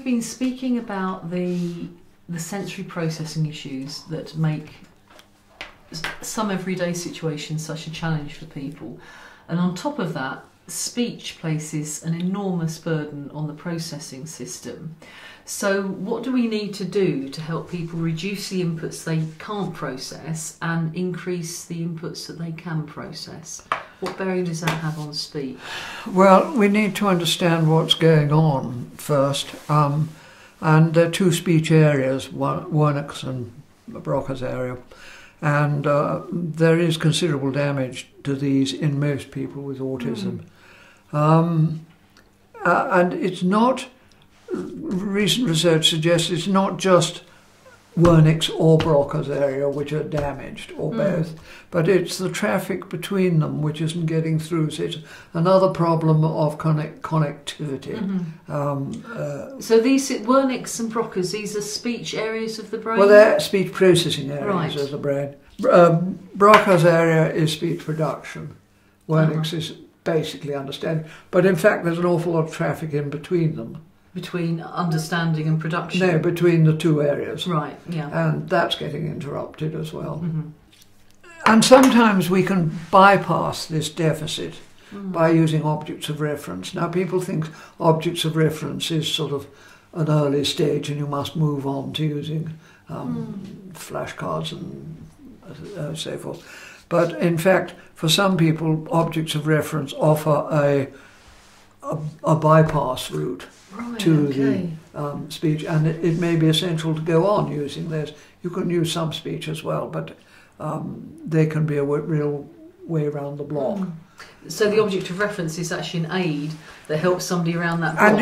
been speaking about the sensory processing issues that make some everyday situations such a challenge for people. And on top of that, speech places an enormous burden on the processing system. So what do we need to do to help people reduce the inputs they can't process and increase the inputs that they can process? What bearing does that have on speech? Well, we need to understand what's going on first. And there are two speech areas, Wernicke's and Broca's area. And there is considerable damage to these in most people with autism. And it's not, recent research suggests it's not just Wernicke's or Broca's area which are damaged, or both, but it's the traffic between them which isn't getting through. So it's another problem of connectivity. So these Wernicke's and Broca's, these are speech areas of the brain? Well, they're speech processing areas of the brain. Broca's area is speech production. Wernicke's is basically understanding. But in fact, there's an awful lot of traffic in between them. Between understanding and production? No, between the two areas. Right, yeah. And that's getting interrupted as well. And sometimes we can bypass this deficit by using objects of reference. Now, people think objects of reference is sort of an early stage and you must move on to using flashcards and so forth. But in fact, for some people, objects of reference offer a bypass route to the speech, and it may be essential to go on using this. You can use some speech as well, but they can be a real way around the block. So the object of reference is actually an aid that helps somebody around that block. And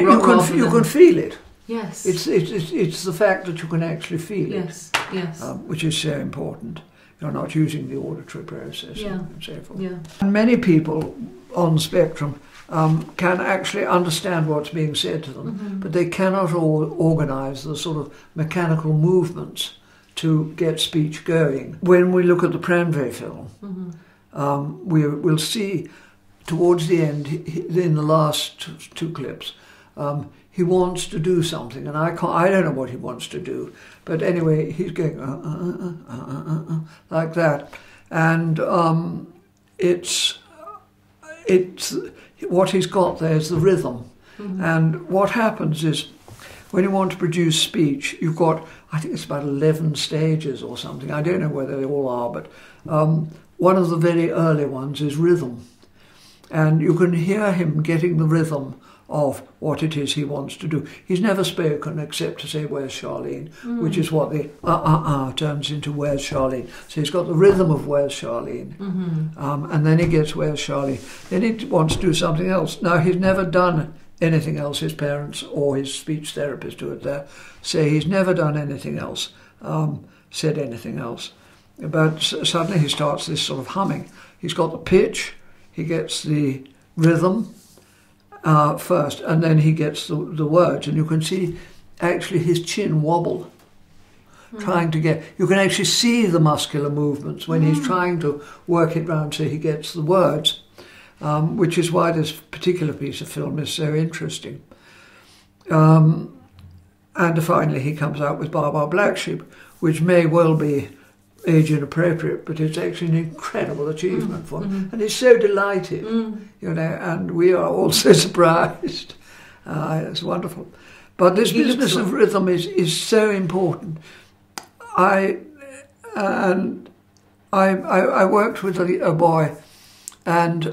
you can feel it. Yes. It's the fact that you can actually feel it. Yes. Which is so important. You're not using the auditory process and so forth. Yeah. And many people on the spectrum can actually understand what's being said to them, but they cannot organise the sort of mechanical movements to get speech going. When we look at the Pranve film, we'll see towards the end, in the last two clips, he wants to do something, and I don't know what he wants to do, but anyway, he's going like that, and it's what he's got there is the rhythm, and what happens is when you want to produce speech, you've got, I think it's about 11 stages or something. I don't know whether they all are, but one of the very early ones is rhythm, and you can hear him getting the rhythm of what it is he wants to do. He's never spoken except to say, "Where's Charlene?" which is what the turns into "Where's Charlene?" So he's got the rhythm of "Where's Charlene?" And then he gets "Where's Charlene?" Then he wants to do something else. Now, he's never done anything else. His parents or his speech therapist do it there. Say he's never done anything else, said anything else. But suddenly he starts this sort of humming. He's got the pitch, he gets the rhythm, first, and then he gets the words, and you can see actually his chin wobble, trying to get, you can actually see the muscular movements when he's trying to work it round so he gets the words, which is why this particular piece of film is so interesting. And finally he comes out with Bar Bar Black Sheep, which may well be age inappropriate, but it's actually an incredible achievement for him, and he's so delighted, you know, and we are all so surprised. It's wonderful. But this business of rhythm is so important. I worked with a boy, and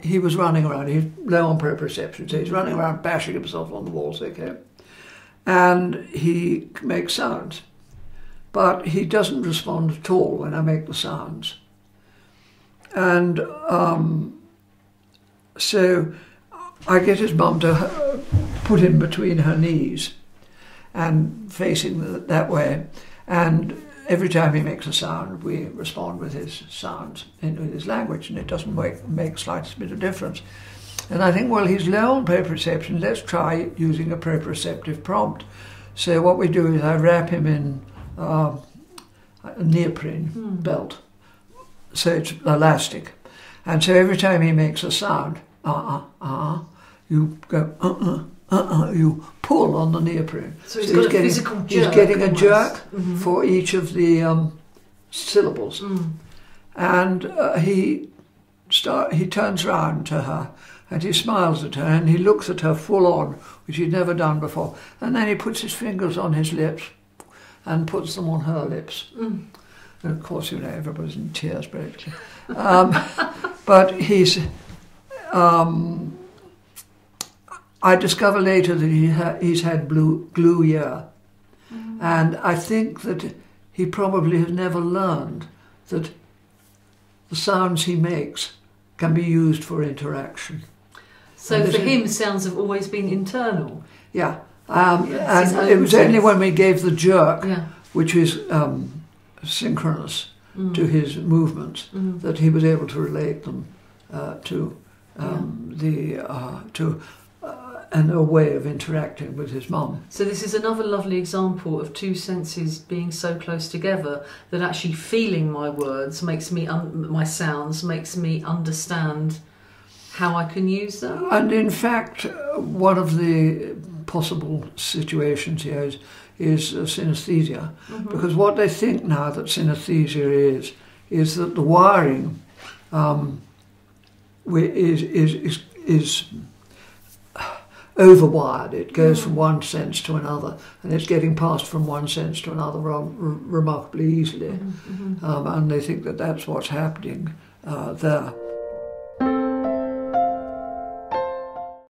he was running around. He's low on proprioception, so he's running around bashing himself on the walls, okay, and he makes sounds. But he doesn't respond at all when I make the sounds. And so I get his mum to put him between her knees and facing that way. And every time he makes a sound, we respond with his sounds, with his language, and it doesn't make slightest bit of difference. And I think, well, he's low on proprioception. Let's try using a proprioceptive prompt. So what we do is I wrap him in a neoprene belt, so it's elastic, and so every time he makes a sound, you go you pull on the neoprene. So he's got a physical jerk. He's getting a almost. jerk for each of the syllables. And he turns round to her and he smiles at her and he looks at her full on, which he'd never done before. And then he puts his fingers on his lips and puts them on her lips. And of course, you know, everybody's in tears, basically. But he's... I discover later that he's had glue ear. And I think that he probably has never learned that the sounds he makes can be used for interaction. So for him, sounds have always been internal. Yeah. And it was only when we gave the jerk, which is synchronous to his movements, that he was able to relate them to a way of interacting with his mum. So this is another lovely example of two senses being so close together that actually feeling my words makes me, my sounds, makes me understand how I can use them. And in fact, one of the possible situations here is synesthesia, because what they think now that synesthesia is that the wiring is overwired. It goes from one sense to another, and it's getting passed from one sense to another remarkably easily. And they think that that's what's happening there.